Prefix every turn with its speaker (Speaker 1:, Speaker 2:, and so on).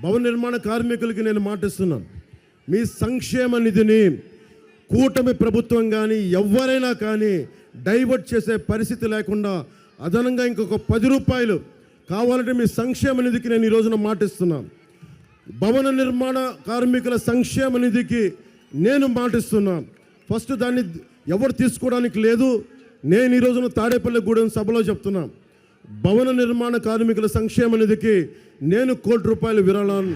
Speaker 1: భవన నిర్మాణ కార్మికులకి నేను మాటిస్తున్నాను, మీ సంక్షేమ నిధిని కూటమి ప్రభుత్వం కానీ ఎవరైనా కానీ డైవర్ట్ చేసే పరిస్థితి లేకుండా అదనంగా ఇంకొక 10 రూపాయలు కావాలంటే మీ సంక్షేమ నిధికి నేను ఈ రోజున మాటిస్తున్నాను. భవన నిర్మాణ కార్మికుల సంక్షేమ నిధికి నేను మాటిస్తున్నాను. ఫస్ట్ దాన్ని ఎవరు తీసుకోవడానికి లేదు. నేను ఈ రోజున తాడేపల్లిగూడెం సభలో చెప్తున్నాను, భవన నిర్మాణ కార్మికుల సంక్షేమ నిధికి నేను ₹1 కోటి విరాళాన్ని